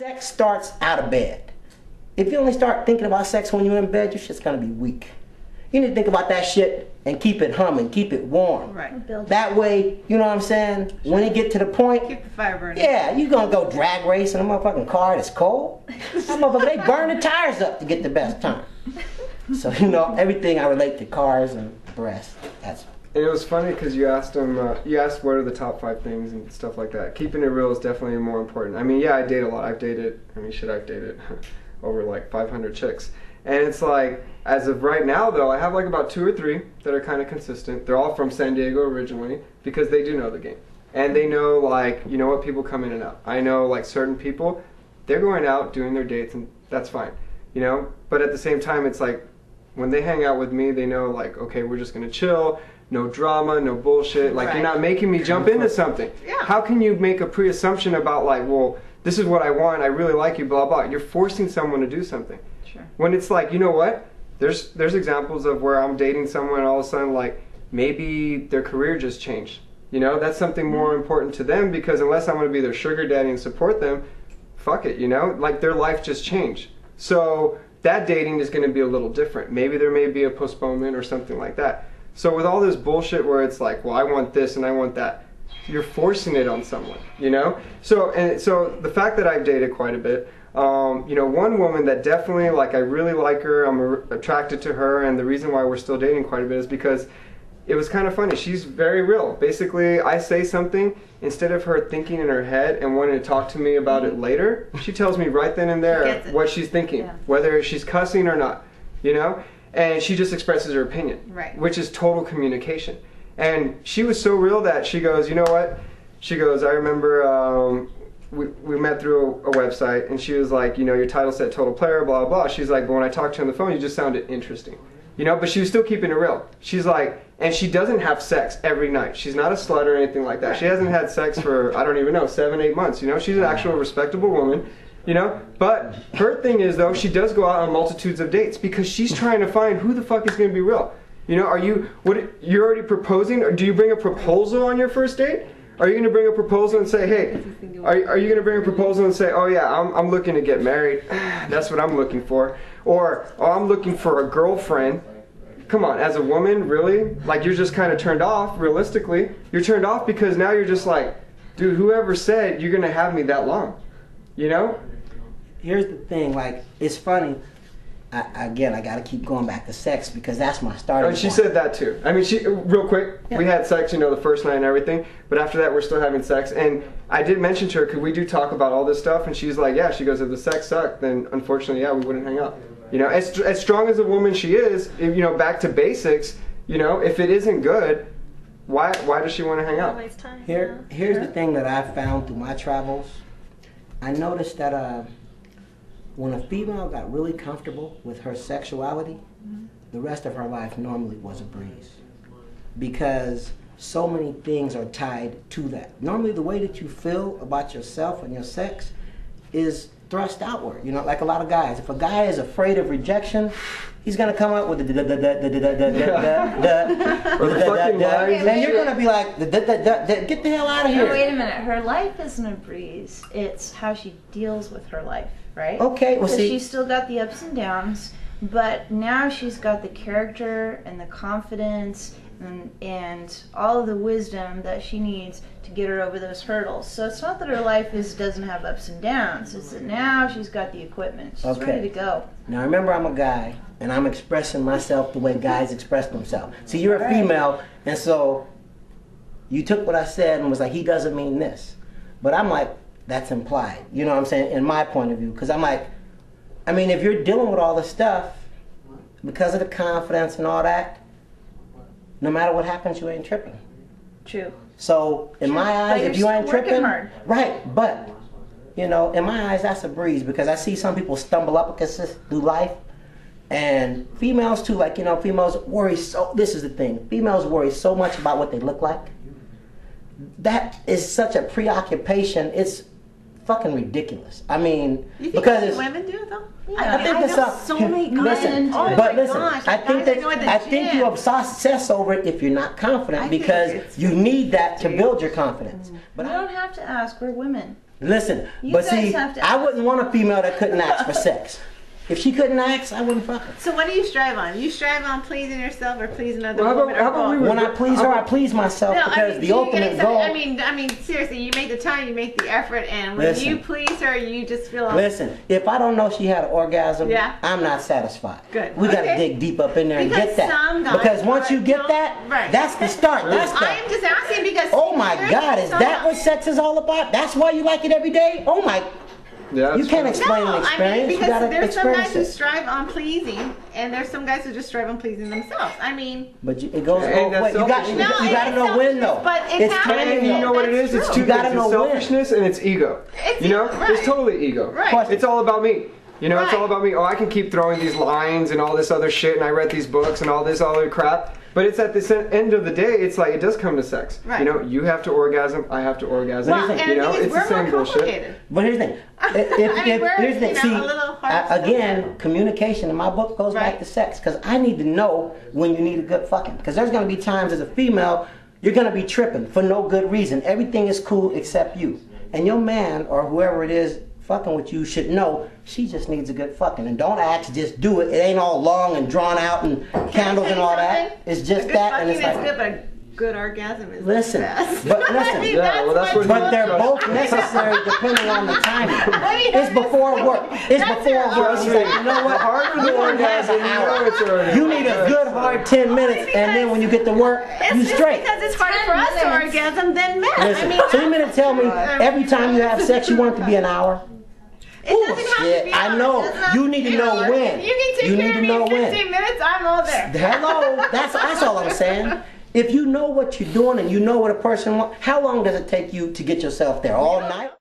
Sex starts out of bed. If you only start thinking about sex when you're in bed, your shit's gonna be weak. You need to think about that shit and keep it humming, keep it warm. Right. That way, you know what I'm saying? When it get to the point, Keep the fire burning. yeah, you gonna go drag race in a motherfucking car that's cold. That motherfucker, they burn the tires up to get the best time. So, you know, everything I relate to cars and breasts. That's. And it was funny because you asked him, you asked what are the top 5 things and stuff like that. Keeping it real is definitely more important. I mean, yeah, I date a lot. I've dated over like 500 chicks. And it's like, as of right now though, I have like about 2 or 3 that are kind of consistent. They're all from San Diego originally because they do know the game. And they know, like, you know what, people come in and out. I know like certain people, they're going out doing their dates and that's fine, you know? But at the same time, it's like, when they hang out with me, they know like, okay, we're just gonna chill. No drama, no bullshit. Like, you're not making me jump into something. Yeah. How can you make a pre-assumption about like, well, this is what I want, I really like you, blah, blah. You're forcing someone to do something. Sure. When it's like, you know what? There's examples of where I'm dating someone and all of a sudden, like, maybe their career just changed. You know, that's something more important to them because unless I'm going to be their sugar daddy and support them, fuck it, you know? Like, their life just changed. So that dating is going to be a little different. Maybe there may be a postponement or something like that. So with all this bullshit where it's like, well, I want this and I want that, you're forcing it on someone, you know? So the fact that I've dated quite a bit, you know, one woman that definitely, like, I really like her, I'm attracted to her, and the reason why we're still dating quite a bit is because it was kind of funny. She's very real. Basically, I say something, instead of her thinking in her head and wanting to talk to me about it later, she tells me right then and there what she's thinking, whether she's cussing or not, you know? And she just expresses her opinion, which is total communication. And she was so real that she goes, you know what? She goes, I remember we met through a website, and she was like, you know, your title said total player, blah, blah. She's like, but when I talked to you on the phone, you just sounded interesting. You know, but she was still keeping it real. She's like, and she doesn't have sex every night. She's not a slut or anything like that. She hasn't had sex for, I don't even know, 7, 8 months. You know, she's an actual respectable woman. You know, but her thing is though, she does go out on multitudes of dates because she's trying to find who the fuck is going to be real. You know, you're already proposing, or do you bring a proposal on your first date? Are you going to bring a proposal and say, hey, are you going to bring a proposal and say, oh yeah, I'm looking to get married. That's what I'm looking for. Or, oh, I'm looking for a girlfriend. Come on, as a woman, really? Like, you're just kind of turned off, realistically. You're turned off because now you're just like, dude, whoever said you're going to have me that long? You know? Here's the thing, like, it's funny. I gotta keep going back to sex because that's my starting she point. said that too. I mean, real quick, we had sex, you know, the first night and everything, but after that we're still having sex. And I did mention to her, because we do talk about all this stuff, and she's like, yeah, she goes, if the sex sucked, then unfortunately, yeah, we wouldn't hang out. You know, as strong as a woman she is, if, you know, back to basics, you know, if it isn't good, why does she want to hang out? Here's the thing that I've found through my travels. I noticed that when a female got really comfortable with her sexuality, the rest of her life normally was a breeze. Because so many things are tied to that. Normally the way that you feel about yourself and your sex is thrust outward. You know, like a lot of guys. If a guy is afraid of rejection, he's gonna come up with the and you're gonna be like, get the hell out of here. No, wait a minute. Her life isn't a breeze. It's how she deals with her life, right? Okay, well, see, she's still got the ups and downs, but now she's got the character and the confidence and all of the wisdom that she needs to get her over those hurdles. So it's not that her life doesn't have ups and downs. It's that now she's got the equipment. She's ready to go. Now remember, I'm a guy, and I'm expressing myself the way guys express themselves. See, you're a female, and so you took what I said and was like, he doesn't mean this. But I'm like, that's implied. You know what I'm saying? In my point of view. Because I'm like, I mean, if you're dealing with all this stuff, because of the confidence and all that, no matter what happens, you ain't tripping. True. So, in my eyes, if you ain't tripping, hard. Right, but, you know, in my eyes, that's a breeze, because I see some people stumble up against this through life, and females too, like, you know, females worry this is the thing, females worry so much about what they look like. That is such a preoccupation, it's fucking ridiculous. I mean, because it's, women do though. I think there's so many guys. Listen, Oh but my listen, gosh, I think guys I know that at the gym. you obsess over it if you're not confident, because you need that to build your confidence. But you don't have to ask. We're women. Listen, You but guys see, have to I ask. wouldn't want a female that couldn't ask for sex. If she couldn't ask, I wouldn't fuck her. So what do you strive on? You strive on pleasing yourself or pleasing another Well, woman? how about we When I please her, I please myself No, because do the you ultimate get goal. I mean, seriously, you make the time, you make the effort, and when Listen. you please her, you just feel. Listen, if I don't know she had an orgasm, Yeah. I'm not satisfied. Good. We gotta Okay. dig deep up in there and Because get that. some guys Because once you get don't- that, right. that's the start. That's the. I'm just asking because. Oh my here's God, is some- that what sex is all about? That's why you like it every day? Oh my. Yeah, You that's can't true. explain No, an I experience. mean You because gotta there's some guys experience who it. strive on pleasing, and there's some guys who just strive on pleasing themselves. I mean, But it goes And both that's ways. You got selfishness. you No, gotta it's know when though. selfishness, but it It's happens. timing And you though. know what it is? That's It's true. two You gotta things. know It's when. selfishness and it's ego. It's You know, right. it's totally ego. Right. It's all about me. You know, it's Right. all about me. Oh, I can keep throwing these lines and all this other shit, and I read these books and all this other crap. But it's at the end of the day, it's like it does come to sex. Right. You know, you have to orgasm, I have to orgasm. well, and you the know, thing is, it's the we're same more bullshit. complicated. But here's the thing. I mean, we're, Here's the thing. you See, know, a little hard again, communication in my book goes back Right. to sex because I need to know when you need a good fucking. Because there's gonna be times as a female you're gonna be tripping for no good reason. Everything is cool except you, and your man or whoever it is fucking with you should know she just needs a good fucking. And don't ask, just do it. It ain't all long and drawn out and candles and all that. It's A just good that, fucking and it's is like. good, but a good orgasm is Listen, the best. but listen. I mean, Yeah, well, that's what But they're Trust both me. necessary depending on the timing. I mean, It's before work. It's That's before it. work. He's like, you know The what? harder the You only have orgasm, an you know hour. it's already You need a good hard 10 minutes, and then when you get to work, It's you just straight. because it's harder for us to 10 minutes. orgasm than men. I Listen, mean, so you mean to tell me every time you have sex, you want it to be an hour? it doesn't have Shit, to be I hours. know. It doesn't have You to need be to know hours. when. You can take You care need of to me know in when. 15 minutes. I'm all there. Hello, that's all I'm saying. If you know what you're doing and you know what a person wants, how long does it take you to get yourself there? All night?